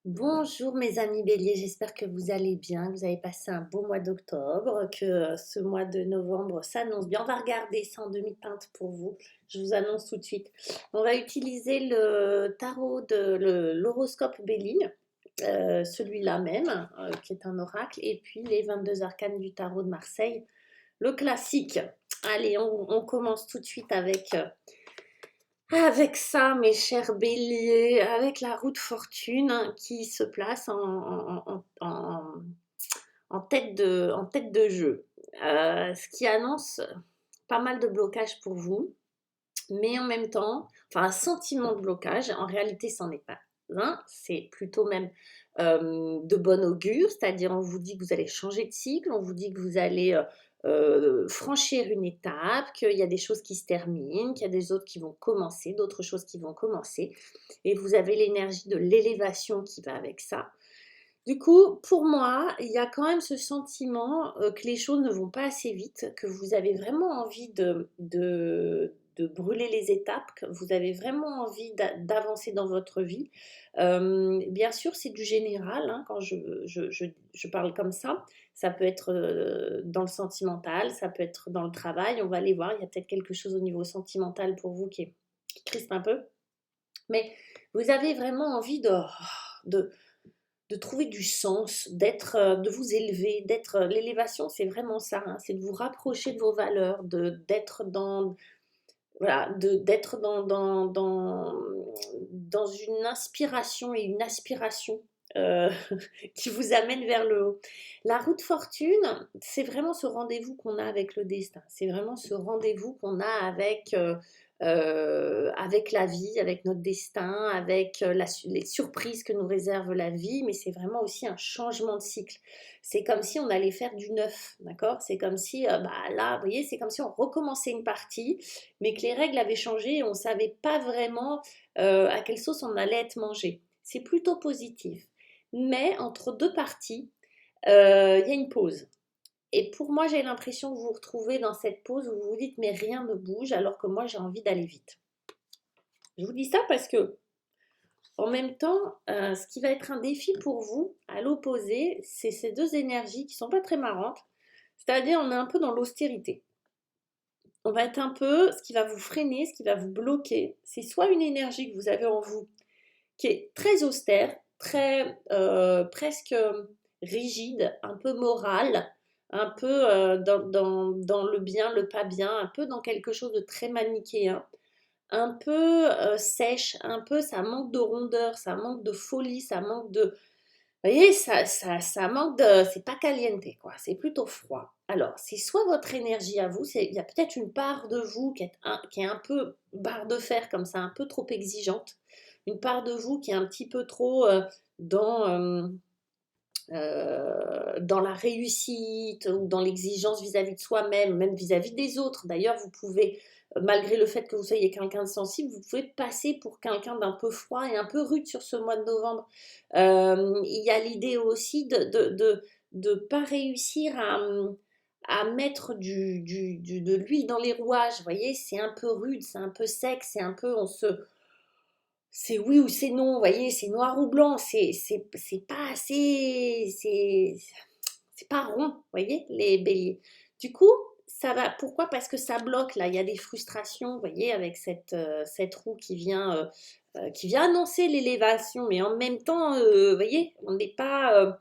Bonjour mes amis béliers, j'espère que vous allez bien, que vous avez passé un beau mois d'octobre, que ce mois de novembre s'annonce bien. On va regarder ça en demi-teinte pour vous, je vous annonce tout de suite. On va utiliser le tarot l'horoscope Béline, celui-là même, qui est un oracle, et puis les 22 arcanes du tarot de Marseille, le classique. Allez, on commence tout de suite avec ça, mes chers béliers, avec la roue de fortune qui se place en tête de jeu. Ce qui annonce pas mal de blocages pour vous, mais en même temps, enfin un sentiment de blocage, en réalité, c'en est pas un, c'est plutôt même de bon augure, c'est-à-dire on vous dit que vous allez changer de cycle, on vous dit que vous allez franchir une étape, qu'il y a des choses qui se terminent, qu'il y a des autres qui vont commencer, d'autres choses qui vont commencer, et vous avez l'énergie de l'élévation qui va avec ça. Du coup, pour moi, il y a quand même ce sentiment que les choses ne vont pas assez vite, que vous avez vraiment envie de brûler les étapes, que vous avez vraiment envie d'avancer dans votre vie. Bien sûr, c'est du général, hein, quand je parle comme ça. Ça peut être dans le sentimental, ça peut être dans le travail. On va aller voir, il y a peut-être quelque chose au niveau sentimental pour vous qui crispe un peu. Mais vous avez vraiment envie de de trouver du sens, de vous élever, l'élévation, c'est vraiment ça, hein, c'est de vous rapprocher de vos valeurs, d'être dans, voilà, d'être dans une inspiration et une aspiration euh, qui vous amène vers le haut. La roue de fortune, c'est vraiment ce rendez-vous qu'on a avec le destin. C'est vraiment ce rendez-vous qu'on a avec la vie, avec notre destin, avec les surprises que nous réserve la vie, mais c'est vraiment aussi un changement de cycle. C'est comme si on allait faire du neuf, d'accord? C'est comme si, bah là, vous voyez, c'est comme si on recommençait une partie, mais que les règles avaient changé et on ne savait pas vraiment à quelle sauce on allait être mangé. C'est plutôt positif. Mais entre deux parties, il y a une pause. Et pour moi, j'ai l'impression que vous vous retrouvez dans cette pause où vous vous dites mais rien ne bouge alors que moi j'ai envie d'aller vite. Je vous dis ça parce que en même temps, ce qui va être un défi pour vous, à l'opposé, c'est ces deux énergies qui sont pas très marrantes. C'est-à-dire, on est un peu dans l'austérité. On va être un peu, ce qui va vous freiner, ce qui va vous bloquer, c'est soit une énergie que vous avez en vous qui est très austère, très presque rigide, un peu morale, un peu dans le bien, le pas bien, un peu dans quelque chose de très manichéen, un peu sèche, un peu ça manque de rondeur, ça manque de folie, ça manque de... Vous voyez, ça manque de... C'est pas caliente, quoi. C'est plutôt froid. Alors, c'est soit votre énergie à vous, il y a peut-être une part de vous qui est un peu barre de fer, comme ça, un peu trop exigeante. Une part de vous qui est un petit peu trop dans, dans la réussite ou dans l'exigence vis-à-vis de soi-même, même vis-à-vis des autres. D'ailleurs, vous pouvez, malgré le fait que vous soyez quelqu'un de sensible, vous pouvez passer pour quelqu'un d'un peu froid et un peu rude sur ce mois de novembre. Il y a l'idée aussi de pas réussir à mettre de l'huile dans les rouages. Vous voyez, c'est un peu rude, c'est un peu sec, c'est un peu, c'est oui ou c'est non, vous voyez, c'est noir ou blanc, c'est pas assez, c'est pas rond, vous voyez, les béliers. Du coup, ça va, pourquoi? Parce que ça bloque, là, il y a des frustrations, vous voyez, avec cette roue qui vient annoncer l'élévation, mais en même temps, vous voyez, on n'est pas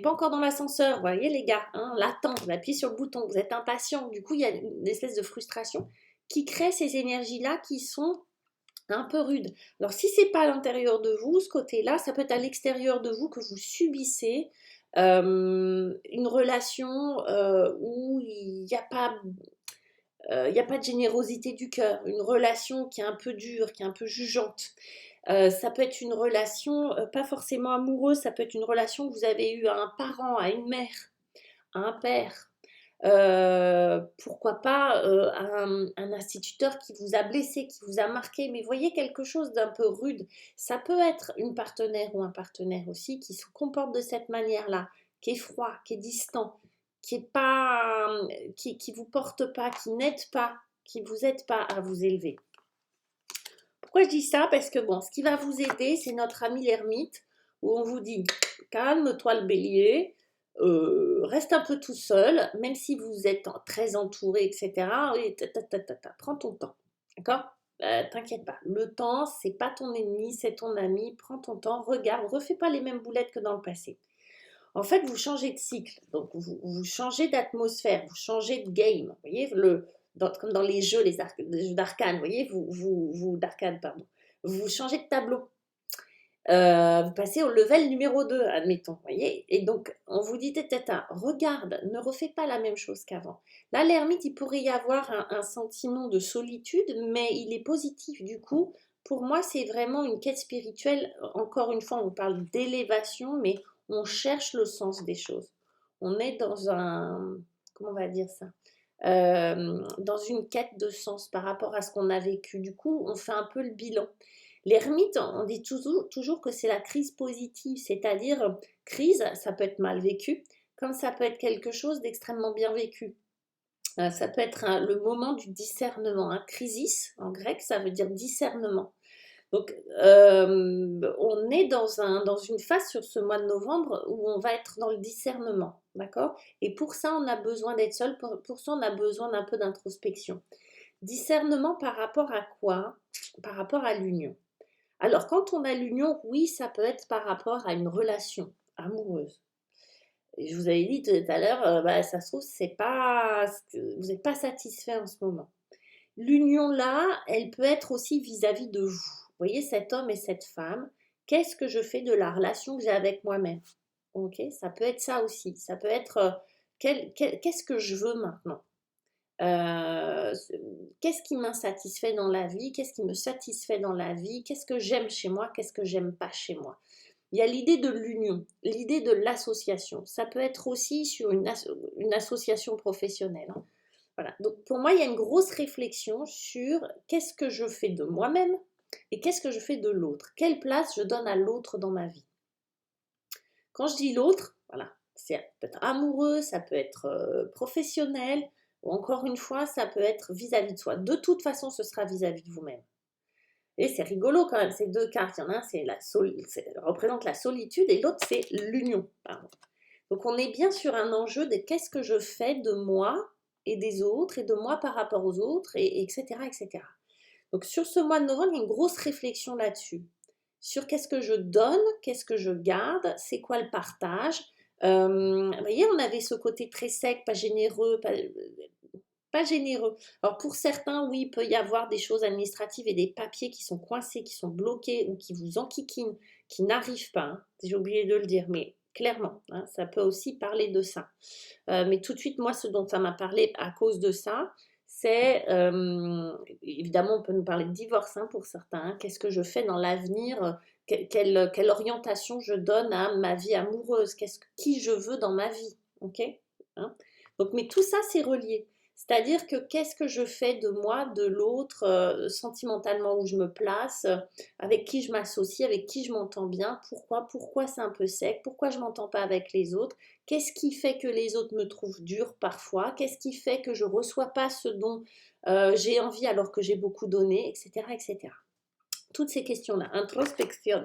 encore dans l'ascenseur, vous voyez les gars, hein, l'attente, vous appuyez sur le bouton, vous êtes impatient, du coup, il y a une espèce de frustration qui crée ces énergies-là qui sont un peu rude. Alors si c'est pas à l'intérieur de vous, ce côté-là, ça peut être à l'extérieur de vous que vous subissez une relation où il n'y a pas de générosité du cœur, une relation qui est un peu dure, qui est un peu jugeante. Ça peut être une relation pas forcément amoureuse, ça peut être une relation que vous avez eue à un parent, à une mère, à un père, pourquoi pas un instituteur qui vous a blessé, qui vous a marqué, mais voyez quelque chose d'un peu rude. Ça peut être une partenaire ou un partenaire aussi qui se comporte de cette manière-là, qui est froid, qui est distant, qui est pas, qui vous porte pas, qui n'aide pas, qui vous aide pas à vous élever. Pourquoi je dis ça? Parce que bon, ce qui va vous aider, c'est notre ami l'ermite, où on vous dit calme-toi le bélier, reste un peu tout seul, même si vous êtes très entouré, etc. Et prends ton temps, d'accord? T'inquiète pas, le temps, c'est pas ton ennemi, c'est ton ami. Prends ton temps, regarde, refais pas les mêmes boulettes que dans le passé. En fait, vous changez de cycle, donc vous changez d'atmosphère, vous changez de game. Vous voyez, comme dans les jeux, les jeux d'arcane, vous voyez, d'arcane, pardon. Vous changez de tableau. Vous passez au level numéro 2, admettons, voyez. Et donc, on vous dit, tata, regarde, ne refais pas la même chose qu'avant. Là, l'ermite, il pourrait y avoir un sentiment de solitude, mais il est positif. Du coup, pour moi, c'est vraiment une quête spirituelle. Encore une fois, on parle d'élévation, mais on cherche le sens des choses. On est dans un... Comment on va dire ça? Dans une quête de sens par rapport à ce qu'on a vécu. Du coup, on fait un peu le bilan. L'ermite, on dit toujours que c'est la crise positive, c'est-à-dire crise, ça peut être mal vécu, comme ça peut être quelque chose d'extrêmement bien vécu. Ça peut être le moment du discernement. Un crisis, en grec, ça veut dire discernement. Donc, on est dans une phase sur ce mois de novembre où on va être dans le discernement, d'accord? Et pour ça, on a besoin d'être seul, pour ça, on a besoin d'un peu d'introspection. Discernement par rapport à quoi? Par rapport à l'union. Alors, quand on a l'union, oui, ça peut être par rapport à une relation amoureuse. Et je vous avais dit tout à l'heure, ça se trouve, vous n'êtes pas satisfait en ce moment. L'union là, elle peut être aussi vis-à-vis de vous. Vous voyez, cet homme et cette femme, qu'est-ce que je fais de la relation que j'ai avec moi-même? Ok, ça peut être ça aussi. Ça peut être qu'est-ce que je veux maintenant? Euh, Qu'est-ce qui m'insatisfait dans la vie? Qu'est-ce qui me satisfait dans la vie? Qu'est-ce que j'aime chez moi? Qu'est-ce que j'aime pas chez moi? Il y a l'idée de l'union, l'idée de l'association. Ça peut être aussi sur une association professionnelle, hein. Voilà. Donc pour moi, il y a une grosse réflexion sur qu'est-ce que je fais de moi-même et qu'est-ce que je fais de l'autre. Quelle place je donne à l'autre dans ma vie. Quand je dis l'autre, voilà, ça peut être amoureux, ça peut être professionnel, ou encore une fois, ça peut être vis-à-vis de soi. De toute façon, ce sera vis-à-vis de vous-même. Et c'est rigolo quand même, ces deux cartes. Il y en a un, représente la solitude et l'autre, c'est l'union. Pardon. Donc on est bien sur un enjeu de qu'est-ce que je fais de moi et des autres, et de moi par rapport aux autres, et, etc., etc. Donc sur ce mois de novembre, il y a une grosse réflexion là-dessus. Sur qu'est-ce que je donne, qu'est-ce que je garde, c'est quoi le partage. Vous voyez, on avait ce côté très sec, pas généreux, pas généreux. Alors pour certains, oui, il peut y avoir des choses administratives et des papiers qui sont coincés, qui sont bloqués ou qui vous enquiquinent, qui n'arrivent pas, hein. J'ai oublié de le dire, mais clairement, hein, ça peut aussi parler de ça. Mais tout de suite, moi, ce dont ça m'a parlé à cause de ça, c'est, évidemment, on peut nous parler de divorce, hein, pour certains, hein. Qu'est-ce que je fais dans l'avenir? Quelle orientation je donne à ma vie amoureuse? Qui je veux dans ma vie? Ok, hein. Donc, mais tout ça, c'est relié. C'est-à-dire que qu'est-ce que je fais de moi, de l'autre, sentimentalement, où je me place, avec qui je m'associe, avec qui je m'entends bien, pourquoi c'est un peu sec, pourquoi je m'entends pas avec les autres, qu'est-ce qui fait que les autres me trouvent dure parfois, qu'est-ce qui fait que je reçois pas ce dont j'ai envie alors que j'ai beaucoup donné, etc., etc. Toutes ces questions-là, introspection.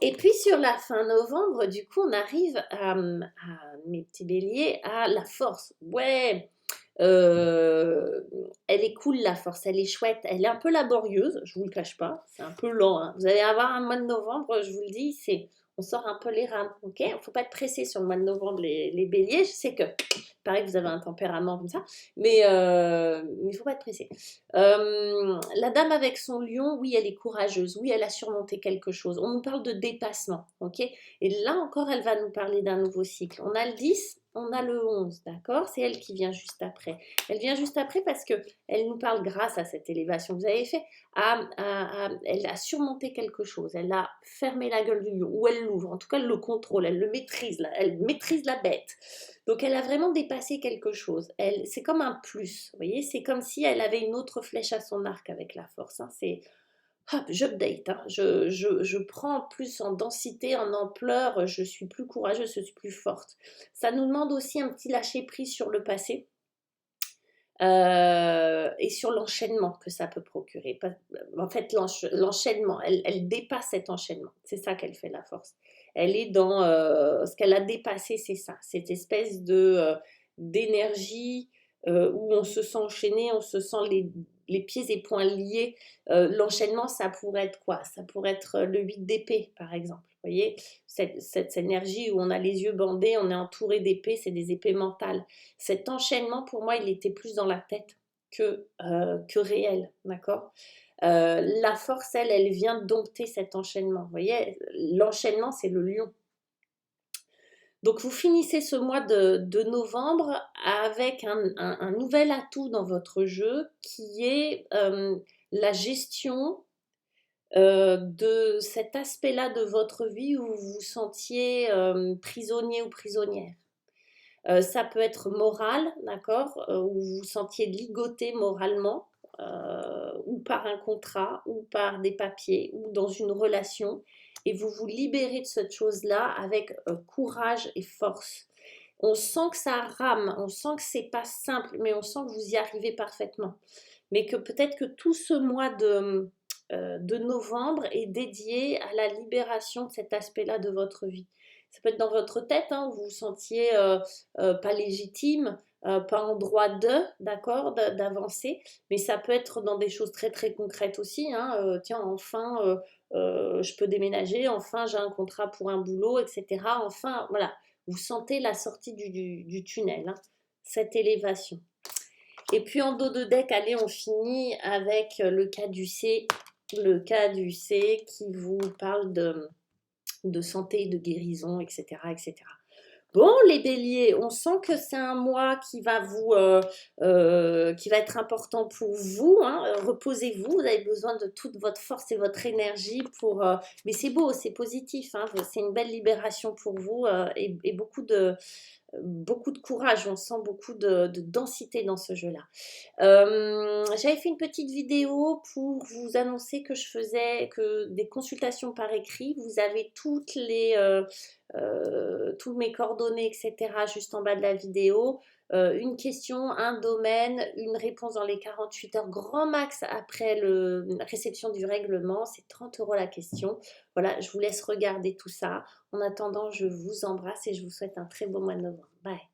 Et puis sur la fin novembre, du coup, on arrive à mes petits béliers, à la force. Ouais, elle est cool la force, elle est chouette, elle est un peu laborieuse, je vous le cache pas, c'est un peu lent, hein. Vous allez avoir un mois de novembre, je vous le dis, on sort un peu les rames, ok? Il ne faut pas être pressé sur le mois de novembre, les béliers. Je sais que, pareil, que vous avez un tempérament comme ça, mais il ne faut pas être pressé. La dame avec son lion, oui, elle est courageuse, oui, elle a surmonté quelque chose. On nous parle de dépassement, ok? Et là encore, elle va nous parler d'un nouveau cycle. On a le 10, on a le 11, d'accord? C'est elle qui vient juste après. Elle vient juste après parce qu'elle nous parle grâce à cette élévation que vous avez fait. Elle a surmonté quelque chose, elle a fermé la gueule du lion, ou elle l'ouvre, en tout cas elle le contrôle, elle le maîtrise, elle maîtrise la bête. Donc elle a vraiment dépassé quelque chose. C'est comme un plus, vous voyez, c'est comme si elle avait une autre flèche à son arc avec la force, hein. C'est hop, j'update, hein. Je prends plus en densité, en ampleur, je suis plus courageuse, je suis plus forte. Ça nous demande aussi un petit lâcher prise sur le passé. et sur l'enchaînement que ça peut procurer. En fait, l'enchaînement, elle dépasse cet enchaînement. C'est ça qu'elle fait la force. Elle est dans ce qu'elle a dépassé, c'est ça, cette espèce d'énergie où on se sent enchaîné, on se sent les pieds et poings liés. L'enchaînement, ça pourrait être quoi? Ça pourrait être le 8 d'épée, par exemple. Vous voyez, cette énergie où on a les yeux bandés, on est entouré d'épées, c'est des épées mentales. Cet enchaînement, pour moi, il était plus dans la tête que réel, d'accord? La force, elle vient dompter cet enchaînement. Vous voyez, l'enchaînement, c'est le lion. Donc, vous finissez ce mois de novembre avec un nouvel atout dans votre jeu qui est la gestion de cet aspect-là de votre vie où vous vous sentiez prisonnier ou prisonnière. Ça peut être moral, d'accord, où vous vous sentiez ligoté moralement, ou par un contrat, ou par des papiers, ou dans une relation, et vous vous libérez de cette chose-là avec courage et force. On sent que ça rame, on sent que c'est pas simple, mais on sent que vous y arrivez parfaitement. Mais que peut-être que tout ce mois de novembre est dédié à la libération de cet aspect-là de votre vie. Ça peut être dans votre tête, hein, où vous vous sentiez pas légitime, pas en droit de, d'accord, d'avancer, mais ça peut être dans des choses très très concrètes aussi, hein, tiens, enfin, je peux déménager, enfin, j'ai un contrat pour un boulot, etc. Enfin, voilà, vous sentez la sortie du tunnel, hein, cette élévation. Et puis en dos de deck, allez, on finit avec le caducée. Le caducée qui vous parle de santé, de guérison, etc., etc. Bon, les béliers, on sent que c'est un mois qui va être important pour vous, hein. Reposez-vous, vous avez besoin de toute votre force et votre énergie mais c'est beau, c'est positif, hein. C'est une belle libération pour vous et beaucoup de courage. On sent beaucoup de densité dans ce jeu-là. J'avais fait une petite vidéo pour vous annoncer que je faisais des consultations par écrit. Vous avez tous mes coordonnées, etc. juste en bas de la vidéo. Une question, un domaine, une réponse dans les 48 heures, grand max après la réception du règlement. C'est 30 € la question. Voilà, je vous laisse regarder tout ça. En attendant, je vous embrasse et je vous souhaite un très beau mois de novembre. Bye.